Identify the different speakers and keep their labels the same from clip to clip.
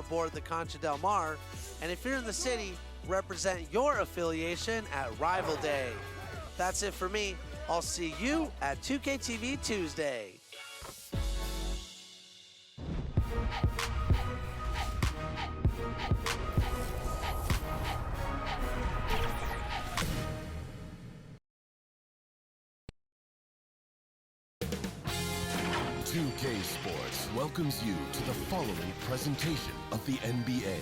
Speaker 1: aboard the Concha Del Mar. And if you're in the city, represent your affiliation at Rival Day. That's it for me. I'll see you at 2KTV Tuesday.
Speaker 2: Sports welcomes you to the following presentation of the NBA.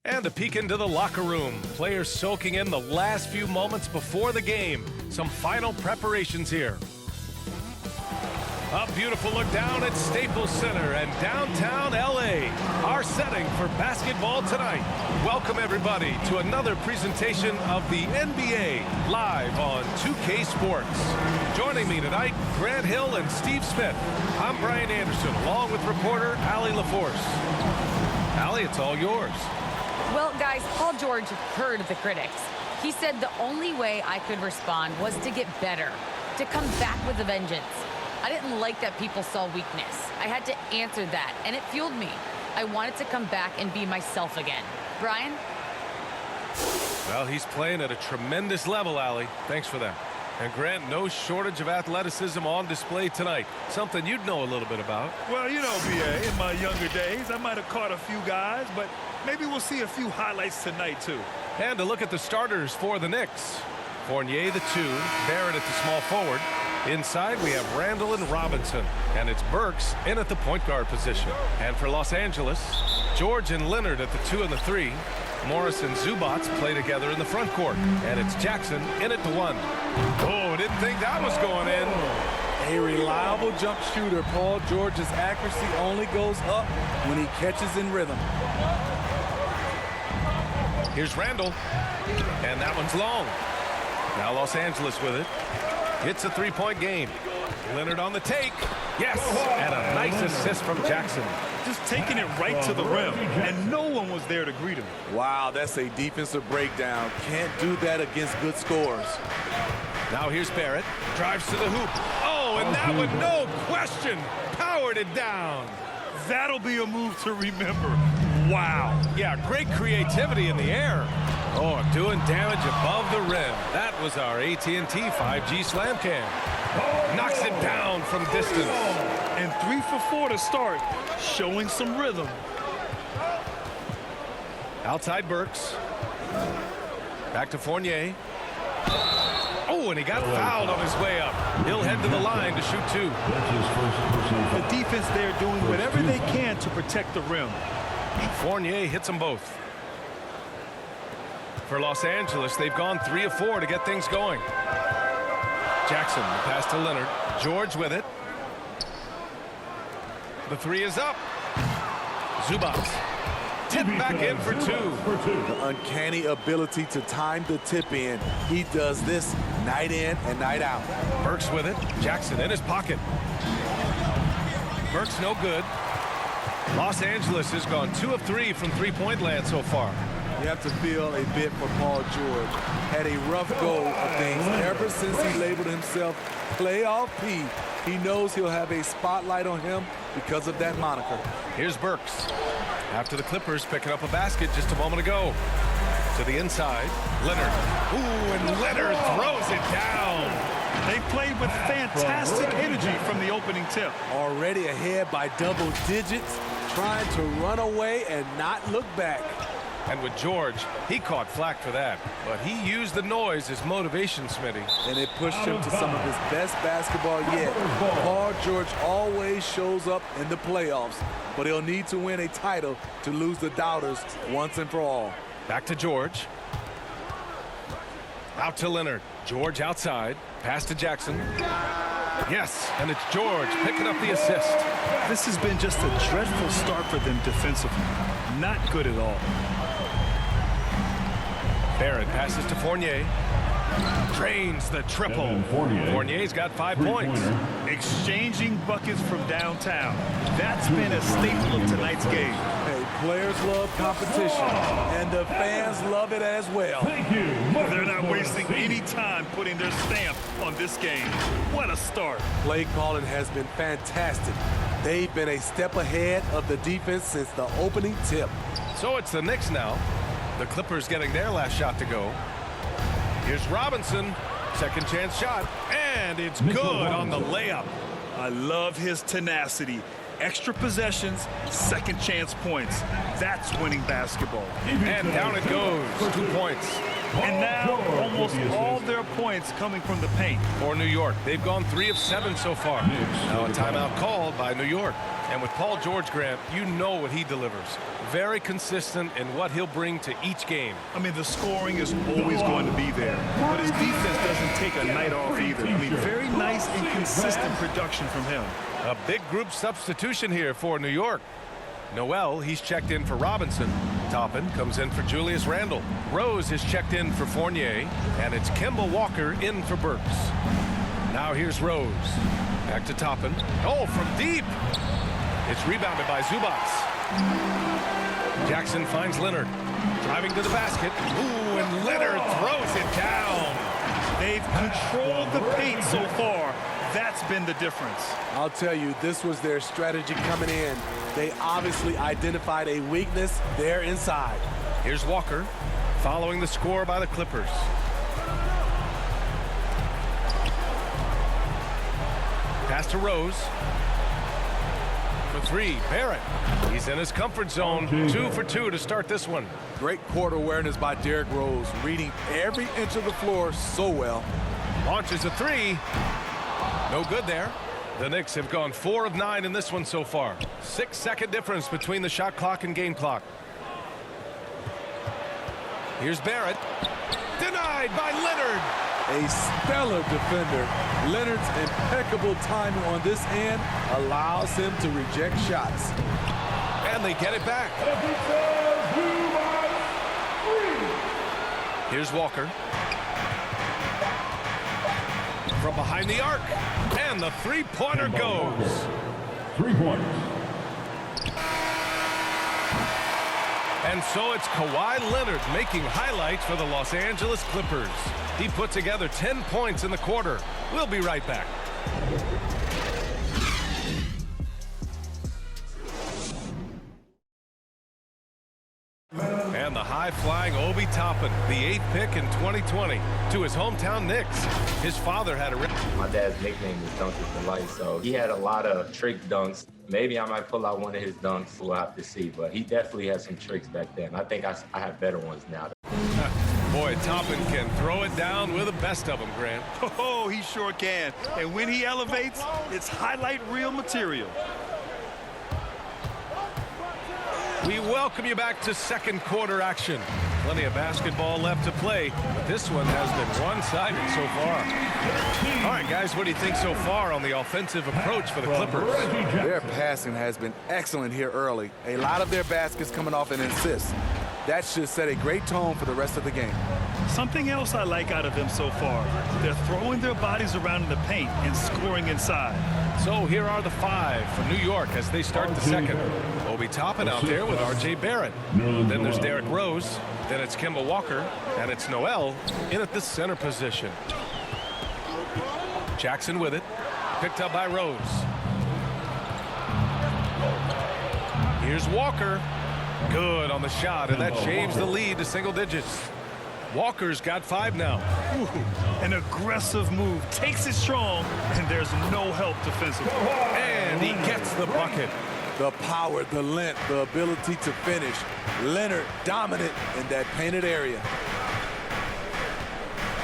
Speaker 3: And a peek into the locker room. Players soaking in the last few moments before the game. Some final preparations here. A beautiful look down at Staples Center and downtown LA. Our setting for basketball tonight. Welcome everybody to another presentation of the NBA live on 2K Sports. Joining me tonight, Grant Hill and Steve Smith. I'm Brian Anderson, along with reporter Allie LaForce. Allie, it's all yours.
Speaker 4: Well, guys, Paul George heard the critics. He said the only way I could respond was to get better, to come back with a vengeance. I didn't like that people saw weakness. I had to answer that, and it fueled me. I wanted to come back and be myself again. Brian?
Speaker 3: Well, he's playing at a tremendous level, Allie. Thanks for that. And Grant, no shortage of athleticism on display tonight. Something you'd know a little bit about.
Speaker 5: Well, you know, B.A., in my younger days, I might have caught a few guys, but maybe we'll see a few highlights tonight, too.
Speaker 3: And to look at the starters for the Knicks. Fournier, the 2, Barrett at the small forward. Inside, we have Randall and Robinson, and it's Burks in at the point guard position. And for Los Angeles, George and Leonard at the 2 and the 3. Morris and Zubats play together in the front court, and it's Jackson in at the 1. Oh, didn't think that was going in.
Speaker 6: A reliable jump shooter. Paul George's accuracy only goes up when he catches in rhythm.
Speaker 3: Here's Randall, and that one's long. Now Los Angeles with it. It's a three-point game. Leonard on the take. Yes, and a nice assist from Jackson.
Speaker 5: Just taking it right to the rim, and no one was there to greet him.
Speaker 6: Wow, that's a defensive breakdown. Can't do that against good scorers.
Speaker 3: Now here's Barrett. Drives to the hoop. Oh, and that one, no question, powered it down.
Speaker 5: That'll be a move to remember. Wow.
Speaker 3: Yeah, great creativity in the air. Oh, doing damage above the rim. That was our AT&T 5G slam cam. Knocks it down from distance.
Speaker 5: And 3 for 4 to start, showing some rhythm.
Speaker 3: Outside Burks. Back to Fournier. Oh, and he got fouled on his way up. He'll head to the line to shoot 2.
Speaker 5: The defense there doing whatever they can to protect the rim.
Speaker 3: Fournier hits them both. For Los Angeles, they've gone 3 of 4 to get things going. Jackson, the pass to Leonard. George with it. The 3 is up. Zubats. Tip back in for 2.
Speaker 6: The uncanny ability to time the tip in. He does this night in and night out.
Speaker 3: Burks with it. Jackson in his pocket. Burks no good. Los Angeles has gone 2 of 3 from three-point land so far.
Speaker 6: You have to feel a bit for Paul George. Had a rough go of things ever since he labeled himself Playoff P. He knows he'll have a spotlight on him because of that moniker.
Speaker 3: Here's Burks. After the Clippers picking up a basket just a moment ago. To the inside, Leonard. Ooh, and Leonard throws it down.
Speaker 5: They played with fantastic energy from the opening tip.
Speaker 6: Already ahead by double digits, trying to run away and not look back.
Speaker 3: And with George, he caught flack for that. But he used the noise as motivation, Smitty.
Speaker 6: And it pushed him to some of his best basketball yet. Paul George always shows up in the playoffs, but he'll need to win a title to lose the doubters once and for all.
Speaker 3: Back to George. Out to Leonard. George outside. Pass to Jackson. Yes, and it's George picking up the assist.
Speaker 5: This has been just a dreadful start for them defensively. Not good at all.
Speaker 3: Barrett passes to Fournier. Drains the triple. Fournier's got 5 points.
Speaker 5: Exchanging buckets from downtown. That's been a staple of tonight's game.
Speaker 6: Hey, players love competition, and the fans love it as well.
Speaker 5: They're not wasting any time putting their stamp on this game. What a start.
Speaker 6: Play calling has been fantastic. They've been a step ahead of the defense since the opening tip.
Speaker 3: So it's the Knicks now. The Clippers getting their last shot to go. Here's Robinson. Second chance shot. And it's good on the layup.
Speaker 5: I love his tenacity. Extra possessions, second chance points. That's winning basketball.
Speaker 3: And down it goes. 2 points.
Speaker 5: And now almost all their points coming from the paint.
Speaker 3: For New York, they've gone 3 of 7 so far. Now a timeout called by New York. And with Paul George, Grant, you know what he delivers. Very consistent in what he'll bring to each game.
Speaker 5: I mean, the scoring is always going to be there. But his defense doesn't take a night off either. I mean, very nice and consistent production from him.
Speaker 3: A big group substitution here for New York. Noel, he's checked in for Robinson. Toppin comes in for Julius Randle. Rose is checked in for Fournier. And it's Kemba Walker in for Burks. Now here's Rose. Back to Toppin. Oh, from deep. It's rebounded by Zubats. Jackson finds Leonard. Driving to the basket. Ooh, and Leonard throws it down.
Speaker 5: They've controlled the paint so far. That's been the difference.
Speaker 6: I'll tell you, this was their strategy coming in. They obviously identified a weakness there inside.
Speaker 3: Here's Walker, following the score by the Clippers. Pass to Rose. For 3, Barrett. He's in his comfort zone. 2 for 2 to start this one.
Speaker 6: Great court awareness by Derrick Rose, reading every inch of the floor so well.
Speaker 3: Launches a 3. No good there. The Knicks have gone 4 of 9 in this one so far. 6-second difference between the shot clock and game clock. Here's Barrett. Denied by Leonard.
Speaker 6: A stellar defender. Leonard's impeccable timing on this end allows him to reject shots.
Speaker 3: And they get it back. Here's Walker. From behind the arc. And the three-pointer goes.
Speaker 7: 3 points.
Speaker 3: And so it's Kawhi Leonard making highlights for the Los Angeles Clippers. He put together 10 points in the quarter. We'll be right back. And the high-flying Obi Toppin, the 8th pick in 2020, to his hometown Knicks. His father had a...
Speaker 8: My dad's nickname is Dunker for Life, so he had a lot of trick dunks. Maybe I might pull out one of his dunks. We'll have to see, but he definitely had some tricks back then. I think I have better ones now.
Speaker 3: Boy, Toppin can throw it down with the best of them, Grant.
Speaker 5: Oh, he sure can. And when he elevates, it's highlight reel material.
Speaker 3: We welcome you back to second quarter action. Plenty of basketball left to play, but this one has been one-sided so far. All right, guys, what do you think so far on the offensive approach for the Clippers?
Speaker 6: Their passing has been excellent here early. A lot of their baskets coming off an assist. That should set a great tone for the rest of the game.
Speaker 5: Something else I like out of them so far, they're throwing their bodies around in the paint and scoring inside.
Speaker 3: So here are the 5 for New York as they start the second. Obi Toppin out there with R.J. Barrett. Then there's Derrick Rose. Then it's Kemba Walker. And it's Noel in at the center position. Jackson with it. Picked up by Rose. Here's Walker. Good on the shot, and that shaves the lead to single digits. Walker's got 5 now.
Speaker 5: Ooh, an aggressive move, takes it strong, and there's no help defensively.
Speaker 3: And he gets the bucket.
Speaker 6: The power, the length, the ability to finish. Leonard dominant in that painted area.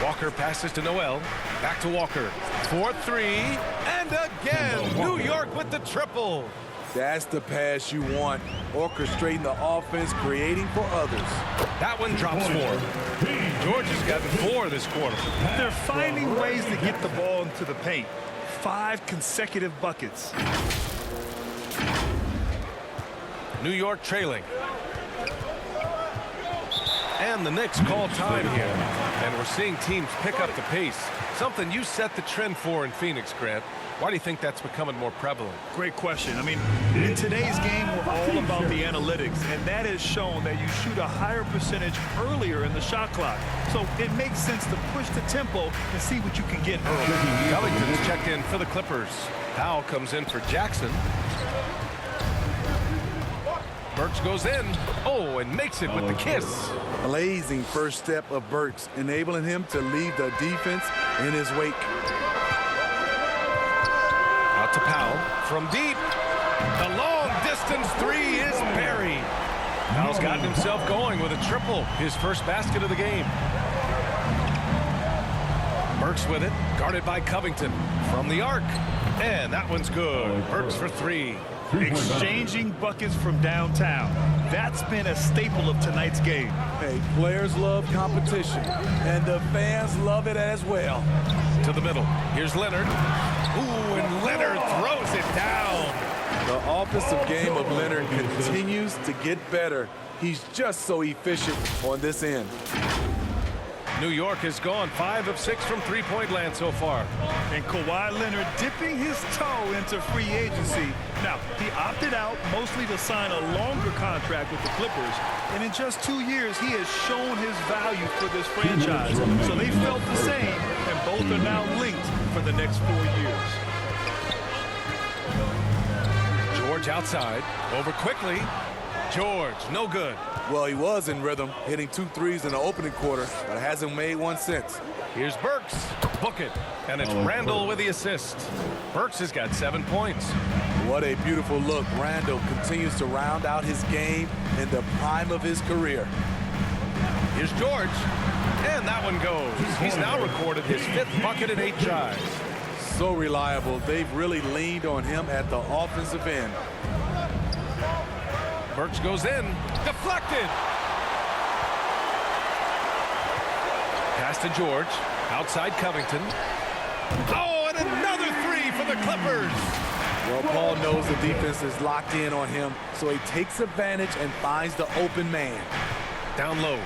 Speaker 3: Walker passes to Noel. Back to Walker. 4-3. And again, New York with the triple.
Speaker 6: That's the pass you want. Orchestrating the offense, creating for others.
Speaker 3: That one drops 4. George has gotten 4 this quarter.
Speaker 5: They're finding ways to get the ball into the paint. 5 consecutive buckets.
Speaker 3: New York trailing. And the Knicks call time here. And we're seeing teams pick up the pace. Something you set the trend for in Phoenix, Grant. Why do you think that's becoming more prevalent?
Speaker 5: Great question. I mean, in today's game, we're all about the analytics, and that has shown that you shoot a higher percentage earlier in the shot clock. So it makes sense to push the tempo and see what you can get early.
Speaker 3: Covington's checked in for the Clippers. Powell comes in for Jackson. Burks goes in. Oh, and makes it with the kiss.
Speaker 6: Blazing first step of Burks, enabling him to leave the defense in his wake.
Speaker 3: Out to Powell from deep. The long distance three is buried. Powell's gotten himself going with a triple, his first basket of the game. Burks with it, guarded by Covington from the arc. And that one's good. Burks for three.
Speaker 5: Exchanging buckets from downtown. That's been a staple of tonight's game.
Speaker 6: Hey, players love competition, and the fans love it as well.
Speaker 3: To the middle. Here's Leonard. Ooh, and Leonard throws it down.
Speaker 6: The offensive game of Leonard continues to get better. He's just so efficient on this end.
Speaker 3: New York has gone 5 of 6 from three-point land so far.
Speaker 5: And Kawhi Leonard dipping his toe into free agency. Now, he opted out mostly to sign a longer contract with the Clippers. And in just 2 years, he has shown his value for this franchise. So they felt the same, and both are now linked for the next 4 years.
Speaker 3: George outside. Over quickly. George, no good.
Speaker 6: Well, he was in rhythm, hitting 2 threes in the opening quarter, but hasn't made one since.
Speaker 3: Here's Burks. Book it. And it's Randle with the assist. Burks has got 7 points.
Speaker 6: What a beautiful look. Randle continues to round out his game in the prime of his career.
Speaker 3: Here's George. And that one goes. He's now recorded his 5th bucket in 8 tries.
Speaker 6: So reliable. They've really leaned on him at the offensive end.
Speaker 3: Burks goes in. Deflected. Pass to George. Outside Covington. Oh, and another three for the Clippers.
Speaker 6: Well, Paul knows the defense is locked in on him, so he takes advantage and finds the open man.
Speaker 3: Down low.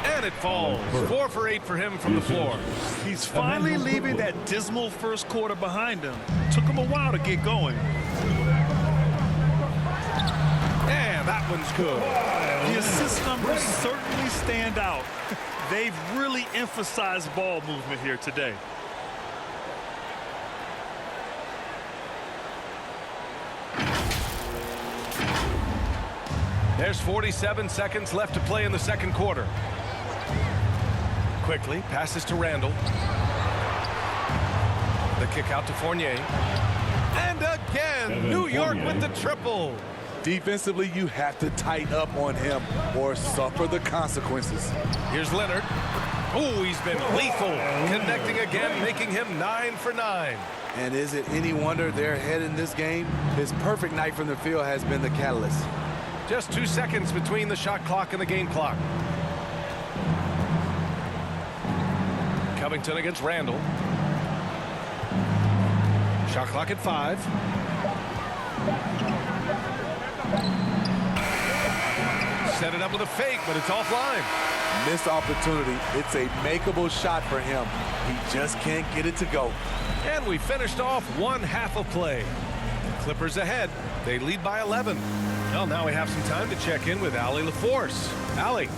Speaker 3: And it falls. 4 for 8 for him from the floor.
Speaker 5: He's finally leaving that dismal first quarter behind him. Took him a while to get going.
Speaker 3: And that one's good.
Speaker 5: The assist numbers certainly stand out. They've really emphasized ball movement here today.
Speaker 3: There's 47 seconds left to play in the second quarter. Quickly, passes to Randle. The kick out to Fournier. And again, New York with the triple.
Speaker 6: Defensively, you have to tighten up on him or suffer the consequences.
Speaker 3: Here's Leonard. Oh, he's been lethal. Connecting again, making him 9 for 9.
Speaker 6: And is it any wonder they're ahead in this game? His perfect night from the field has been the catalyst.
Speaker 3: Just 2 seconds between the shot clock and the game clock. Covington against Randle. Shot clock at 5. Set it up with a fake, but it's offline.
Speaker 6: Missed opportunity. It's a makeable shot for him. He just can't get it to go.
Speaker 3: And we finished off 1 half of play. Clippers ahead. They lead by 11. Well, now we have some time to check in with Allie LaForce. Allie.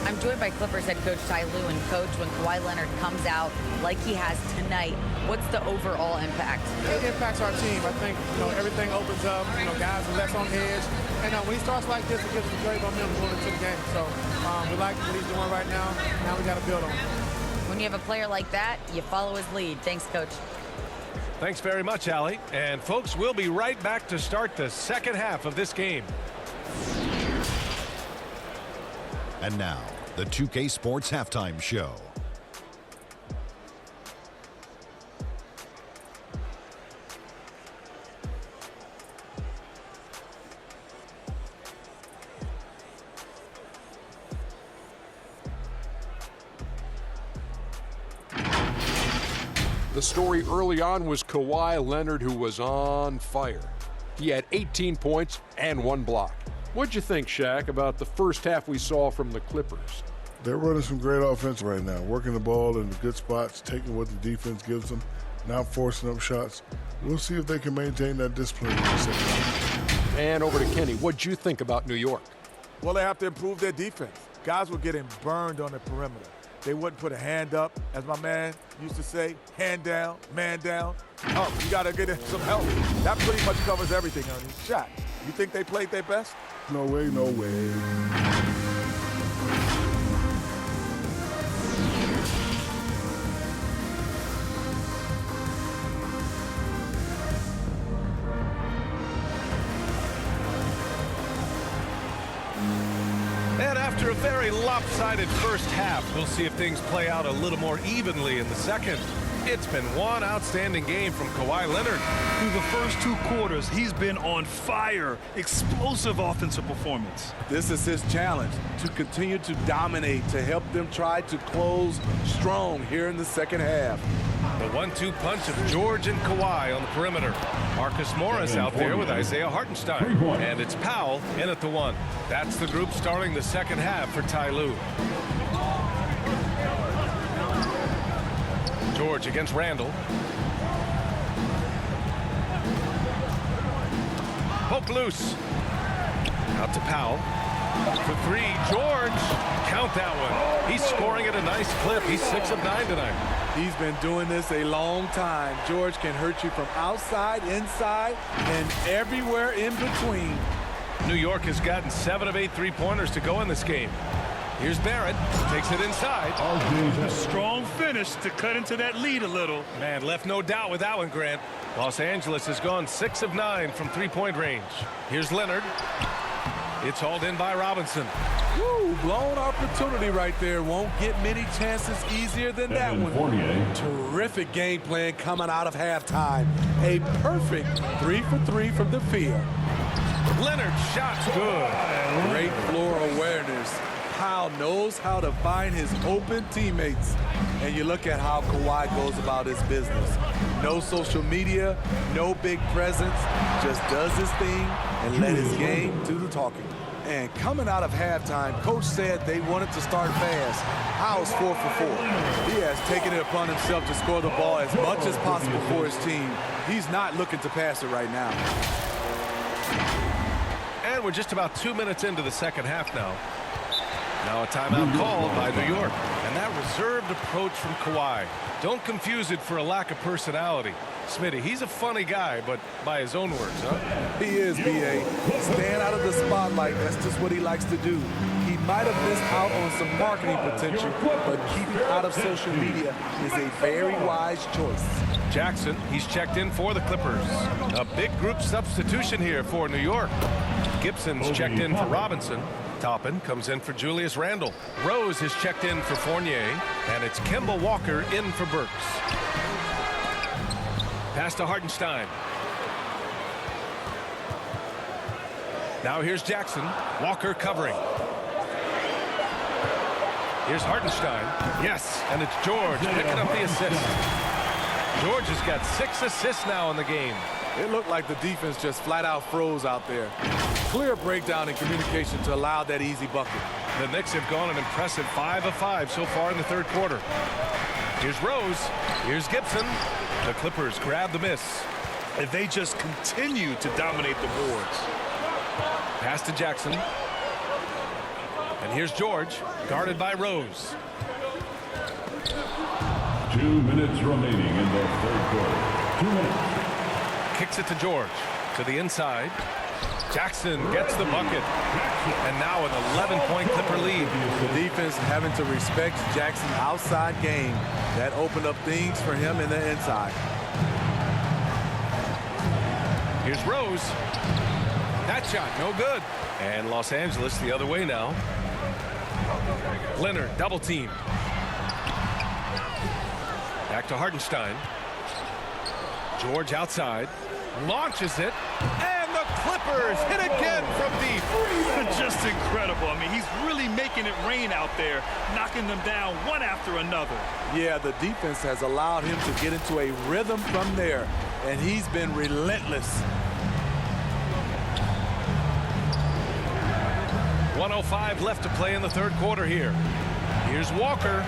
Speaker 4: I'm joined by Clippers head coach Ty Lue. And coach, when Kawhi Leonard comes out like he has tonight, what's the overall impact?
Speaker 7: It impacts our team. I think everything opens up. Guys are less on edge. And when he starts like this, it gives us a great momentum going into the game. So we like what he's doing right now. Now we got to build on it.
Speaker 4: When you have a player like that, you follow his lead. Thanks, coach.
Speaker 3: Thanks very much, Allie. And folks, we'll be right back to start the second half of this game.
Speaker 9: And now, the 2K Sports Halftime Show.
Speaker 10: The story early on was Kawhi Leonard, who was on fire. He had 18 points and 1 block. What'd you think, Shaq, about the first half we saw from the Clippers?
Speaker 11: They're running some great offense right now, working the ball in the good spots, taking what the defense gives them, not forcing up shots. We'll see if they can maintain that discipline in the second half.
Speaker 10: And over to Kenny. What'd you think about New York?
Speaker 6: Well, they have to improve their defense. Guys were getting burned on the perimeter. They wouldn't put a hand up, as my man used to say, hand down, man down. Oh, you got to get some help. That pretty much covers everything, Ernie. Shaq, you think they played their best?
Speaker 11: No way, no way.
Speaker 3: And after a very lopsided first half, we'll see if things play out a little more evenly in the second. It's been one outstanding game from Kawhi Leonard.
Speaker 5: Through the first 2 quarters, he's been on fire. Explosive offensive performance.
Speaker 6: This is his challenge, to continue to dominate, to help them try to close strong here in the second half.
Speaker 3: The 1-2 punch of George and Kawhi on the perimeter. Marcus Morris out there with Isaiah Hartenstein. And it's Powell in at the 1. That's the group starting the second half for Ty Lue. George against Randall. Poke loose. Out to Powell. For 3, George. Count that one. He's scoring at a nice clip. He's 6 of 9 tonight.
Speaker 6: He's been doing this a long time. George can hurt you from outside, inside, and everywhere in between.
Speaker 3: New York has gotten 7 of 8 3-pointers to go in this game. Here's Barrett, takes it inside.
Speaker 5: A strong finish to cut into that lead a little.
Speaker 3: Man, left no doubt with that one, Grant. Los Angeles has gone 6 of 9 from 3-point range. Here's Leonard. It's hauled in by Robinson.
Speaker 6: Woo, blown opportunity right there. Won't get many chances easier than that one. Terrific game plan coming out of halftime. A perfect 3 for 3 from the field.
Speaker 3: Leonard shot's good.
Speaker 6: Great floor awareness. Powell knows how to find his open teammates. And you look at how Kawhi goes about his business. No social media, no big presence, just does his thing and let his game do the talking. And coming out of halftime, Coach said they wanted to start fast. Powell's 4 for 4. He has taken it upon himself to score the ball as much as possible for his team. He's not looking to pass it right now.
Speaker 3: And we're just about 2 minutes into the second half now. Now a timeout called by New York. And that reserved approach from Kawhi. Don't confuse it for a lack of personality. Smitty, he's a funny guy, but by his own words, huh?
Speaker 6: He is, B.A. Stand out of the spotlight. That's just what he likes to do. He might have missed out on some marketing potential, but keeping out of social media is a very wise choice.
Speaker 3: Jackson, he's checked in for the Clippers. A big group substitution here for New York. Gibson's checked in for Robinson. Toppin comes in for Julius Randle. Rose is checked in for Fournier. And it's Kemba Walker in for Burks. Pass to Hartenstein. Now here's Jackson. Walker covering. Here's Hartenstein. Yes, and it's George picking up the assist. George has got 6 assists now in the game.
Speaker 6: It looked like the defense just flat out froze out there. Clear breakdown in communication to allow that easy bucket.
Speaker 3: The Knicks have gone an impressive 5 of 5 so far in the third quarter. Here's Rose. Here's Gibson. The Clippers grab the miss.
Speaker 5: And they just continue to dominate the boards.
Speaker 3: Pass to Jackson. And here's George, guarded by Rose.
Speaker 12: 2 minutes remaining in the third quarter. 2 minutes.
Speaker 3: Kicks it to George. To the inside. Jackson gets the bucket. And now an 11-point Clipper lead.
Speaker 6: The defense having to respect Jackson's outside game. That opened up things for him in the inside.
Speaker 3: Here's Rose. That shot, no good. And Los Angeles the other way now. Leonard, double team. Back to Hartenstein. George outside. Launches it. And the Clippers hit again from deep.
Speaker 5: Just incredible. I mean, he's really making it rain out there, knocking them down one after another.
Speaker 6: Yeah, the defense has allowed him to get into a rhythm from there, and he's been relentless.
Speaker 3: 1:05 left to play in the third quarter here. Here's Walker.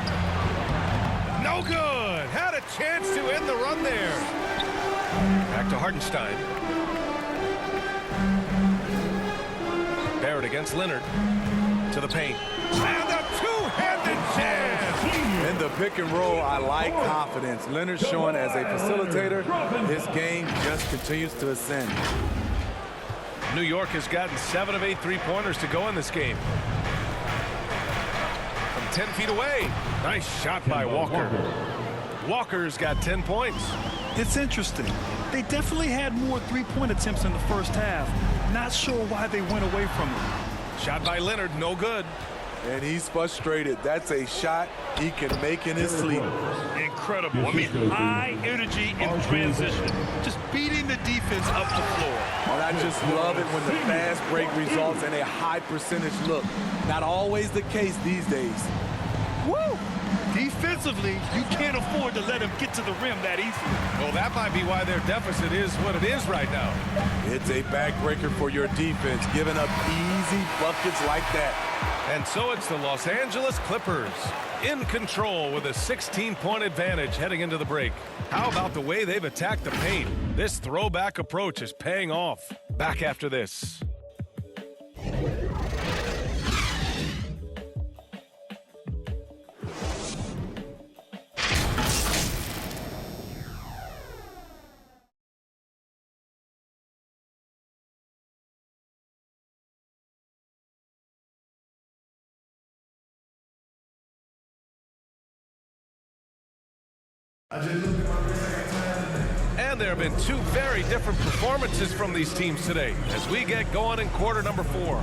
Speaker 3: No good. Had a chance to end the run there. Back to Hartenstein. Barrett against Leonard. To the paint. And a two-handed jam.
Speaker 6: In the pick and roll, I like confidence. Leonard showing as a facilitator, his game just continues to ascend.
Speaker 3: New York has gotten 7 of 8 three-pointers to go in this game. From 10 feet away. Nice shot by Walker. Walker's got 10 points.
Speaker 5: It's interesting. They definitely had more three-point attempts in the first half. Not sure why they went away from it.
Speaker 3: Shot by Leonard, no good.
Speaker 6: And he's frustrated. That's a shot he can make in his sleep.
Speaker 5: Incredible. I mean, high energy in transition. Just beating the defense up the floor.
Speaker 6: And I just love it when the fast break results in a high percentage look. Not always the case these days.
Speaker 5: Woo! Defensively, you can't afford to let him get to the rim that easily.
Speaker 3: Well, that might be why their deficit is what it is right now.
Speaker 6: It's a backbreaker for your defense, giving up easy buckets like that.
Speaker 3: And so it's the Los Angeles Clippers in control with a 16-point advantage heading into the break. How about the way they've attacked the paint? This throwback approach is paying off. Back after this. And there have been two very different performances from these teams today as we get going in quarter number 4.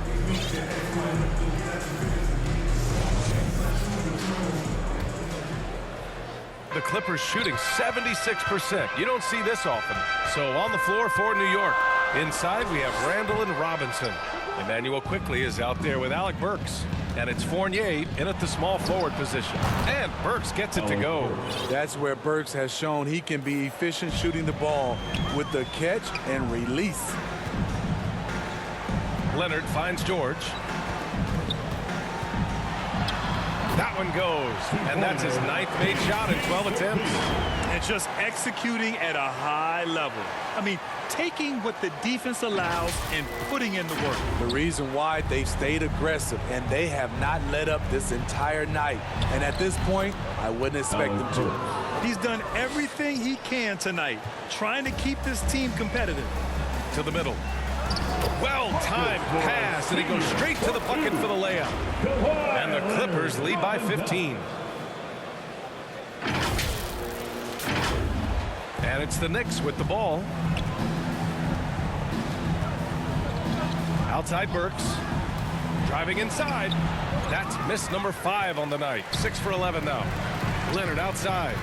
Speaker 3: The Clippers shooting 76%. You don't see this often. So on the floor for New York. Inside we have Randall and Robinson. Emmanuel Quickley is out there with Alec Burks. And it's Fournier in at the small forward position. And Burks gets it to go.
Speaker 6: That's where Burks has shown he can be efficient shooting the ball with the catch and release.
Speaker 3: Leonard finds George. That one goes. And that's his 9th made shot in 12 attempts.
Speaker 5: And just executing at a high level. I mean, taking what the defense allows and putting in the work.
Speaker 6: The reason why they've stayed aggressive and they have not let up this entire night. And at this point, I wouldn't expect them to.
Speaker 5: He's done everything he can tonight, trying to keep this team competitive.
Speaker 3: To the middle. Well-timed pass, and he goes straight to the bucket for the layup. And the Clippers lead by 15. And it's the Knicks with the ball. Outside Burks. Driving inside. That's miss number 5 on the night. 6 for 11 now. Leonard outside.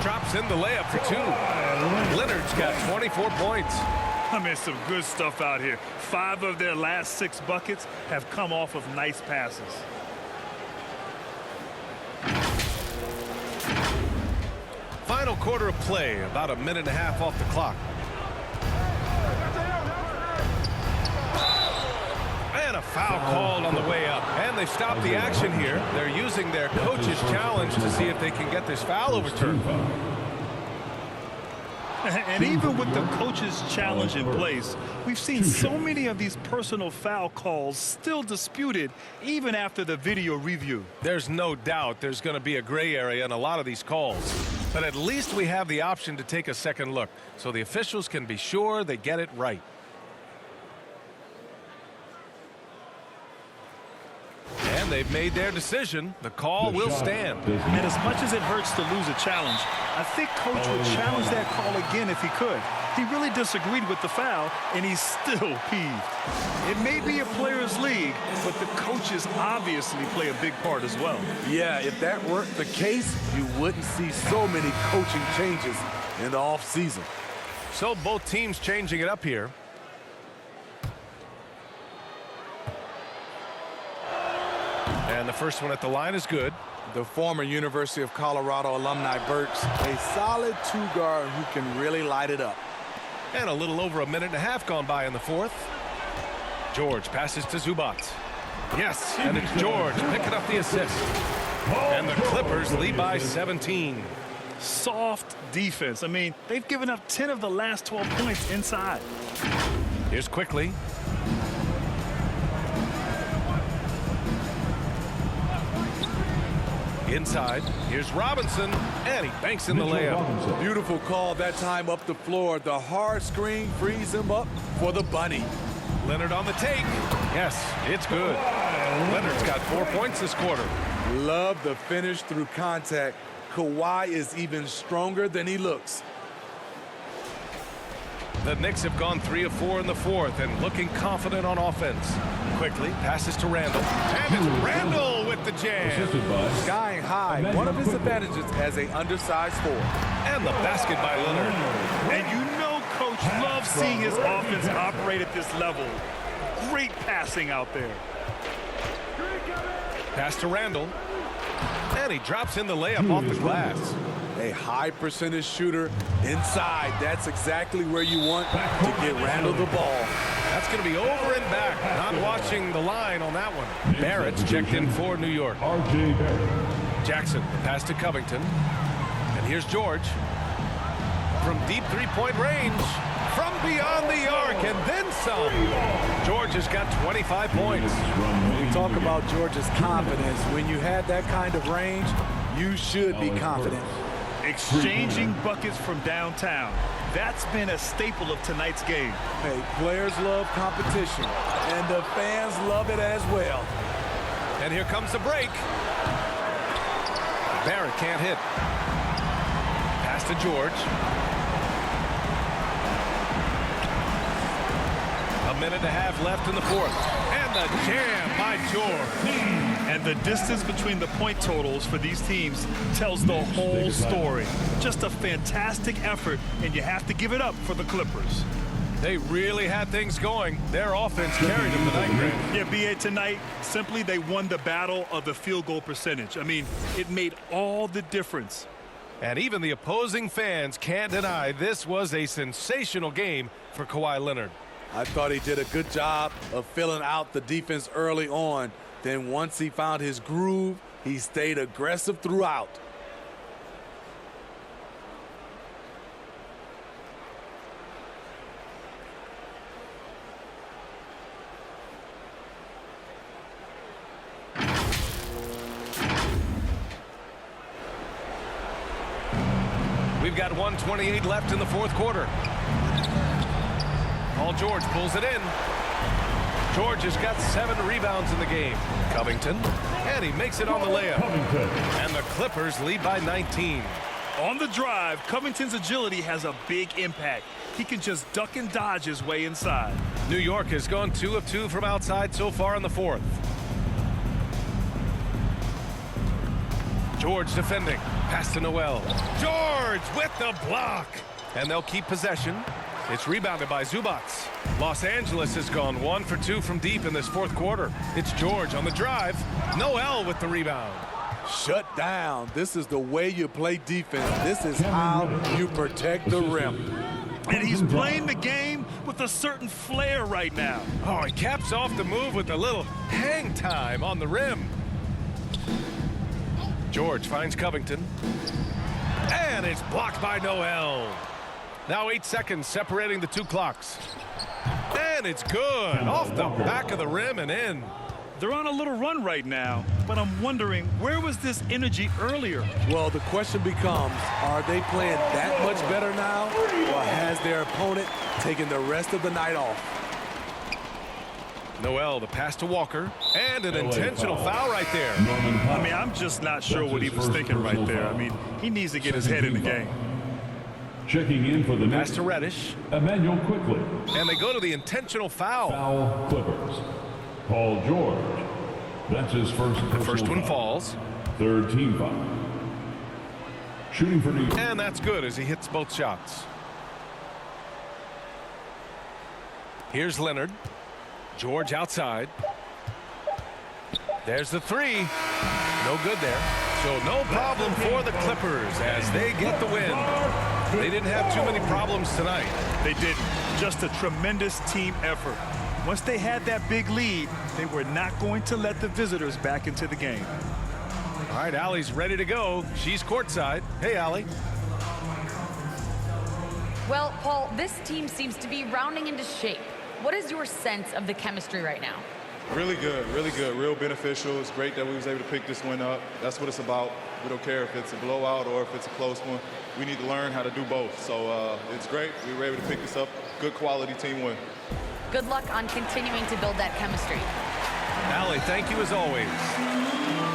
Speaker 3: Drops in the layup for 2. Leonard's got 24 points.
Speaker 5: I mean, some good stuff out here. 5 of their last 6 buckets have come off of nice passes.
Speaker 3: Final quarter of play, about a minute and a half off the clock. And a foul called on the way up. And they stopped the action here. They're using their coach's challenge to see if they can get this foul overturned.
Speaker 5: And even with the coach's challenge in place, we've seen so many of these personal foul calls still disputed even after the video review.
Speaker 3: There's no doubt there's going to be a gray area in a lot of these calls. But at least we have the option to take a second look so the officials can be sure they get it right. And they've made their decision. The call will stand.
Speaker 5: And as much as it hurts to lose a challenge, I think Coach would challenge that call again if he could. He really disagreed with the foul, and he's still peeved. It may be a players' league, but the coaches obviously play a big part as well.
Speaker 6: Yeah, if that weren't the case, you wouldn't see so many coaching changes in the offseason.
Speaker 3: So both teams changing it up here. And the first one at the line is good.
Speaker 6: The former University of Colorado alumni Burks, a solid 2-guard who can really light it up.
Speaker 3: And a little over a minute and a half gone by in the fourth. George passes to Zubac. Yes, and it's George picking up the assist. And the Clippers lead by 17.
Speaker 5: Soft defense. I mean, they've given up 10 of the last 12 points inside.
Speaker 3: Here's Quickly. Inside, here's Robinson, and he banks in the layup.
Speaker 6: Beautiful call that time up the floor. The hard screen frees him up for the bunny.
Speaker 3: Leonard on the take. Yes, it's good. Leonard's got 4 points this quarter.
Speaker 6: Love the finish through contact. Kawhi is even stronger than he looks.
Speaker 3: The Knicks have gone 3 of 4 in the fourth and looking confident on offense. Quickly passes to Randall. And it's Randall with the jam.
Speaker 6: Skying high, one of his advantages as an undersized forward.
Speaker 3: And the basket by Leonard.
Speaker 5: And you know Coach loves seeing his offense operate at this level. Great passing out there.
Speaker 3: Pass to Randall. And he drops in the layup off the glass.
Speaker 6: A high percentage shooter inside. That's exactly where you want to get Randall the ball.
Speaker 3: That's going to be over and back. Not watching the line on that one. Barrett's checked in for New York.
Speaker 12: R.J. Barrett.
Speaker 3: Jackson, pass to Covington. And here's George. From deep three-point range. From beyond the arc and then some. George has got 25 points.
Speaker 6: We talk about George's confidence. When you have that kind of range, you should be confident.
Speaker 5: Exchanging buckets from downtown. That's been a staple of tonight's game.
Speaker 6: Hey, players love competition, and the fans love it as well.
Speaker 3: And here comes the break. Barrett can't hit. Pass to George. A minute and a half left in the fourth. And the jam by George.
Speaker 5: And the distance between the point totals for these teams tells the whole story. Just a fantastic effort, and you have to give it up for the Clippers.
Speaker 3: They really had things going. Their offense carried them tonight, Greg.
Speaker 5: Yeah, B.A., tonight, simply they won the battle of the field goal percentage. I mean, it made all the difference.
Speaker 3: And even the opposing fans can't deny this was a sensational game for Kawhi Leonard.
Speaker 6: I thought he did a good job of filling out the defense early on. Then once he found his groove, he stayed aggressive throughout.
Speaker 3: We've got 1:28 left in the fourth quarter. Paul George pulls it in. George has got 7 rebounds in the game. Covington, and he makes it on the layup. And the Clippers lead by 19.
Speaker 5: On the drive, Covington's agility has a big impact. He can just duck and dodge his way inside.
Speaker 3: New York has gone 2 of 2 from outside so far in the fourth. George defending. Pass to Noel. George with the block. And they'll keep possession. It's rebounded by Zubac. Los Angeles has gone 1 for 2 from deep in this fourth quarter. It's George on the drive. Noel with the rebound.
Speaker 6: Shut down. This is the way you play defense. This is how you protect the rim.
Speaker 5: And he's playing the game with a certain flair right now.
Speaker 3: Oh, he caps off the move with a little hang time on the rim. George finds Covington. And it's blocked by Noel. Now 8 seconds separating the 2 clocks. And it's good. Off the back of the rim and in.
Speaker 5: They're on a little run right now, but I'm wondering, where was this energy earlier?
Speaker 6: Well, the question becomes, are they playing that much better now, or has their opponent taken the rest of the night off?
Speaker 3: Noel, the pass to Walker, and an intentional foul right there.
Speaker 5: I mean, I'm just not sure what he was thinking right there. I mean, he needs to get his head in the game.
Speaker 12: Checking in for the
Speaker 3: pass
Speaker 12: Knicks,
Speaker 3: to Reddish.
Speaker 12: Emmanuel Quickly.
Speaker 3: And they go to the intentional foul.
Speaker 12: Foul Clippers. Paul George. That's his first personal
Speaker 3: The first one
Speaker 12: foul.
Speaker 3: falls.
Speaker 12: Third team foul. Shooting for New York.
Speaker 3: And that's good as he hits both shots. Here's Leonard. George outside. There's the 3. No good there. So no problem for the Clippers as they get the win. They didn't have too many problems tonight.
Speaker 5: They didn't. Just a tremendous team effort. Once they had that big lead, they were not going to let the visitors back into the game.
Speaker 3: All right, Allie's ready to go. She's courtside. Hey, Allie.
Speaker 4: Well, Paul, this team seems to be rounding into shape. What is your sense of the chemistry right now?
Speaker 13: Really good, real beneficial. It's great that we was able to pick this one up. That's what it's about. We don't care if it's a blowout or if it's a close one. We need to learn how to do both. So it's great. We were able to pick this up. Good quality team win.
Speaker 4: Good luck on continuing to build that chemistry.
Speaker 3: Allie, thank you as always.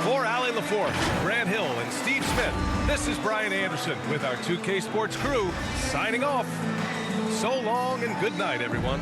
Speaker 3: For Allie LaForce, Grant Hill, and Steve Smith, this is Brian Anderson with our 2K Sports crew signing off. So long and good night, everyone.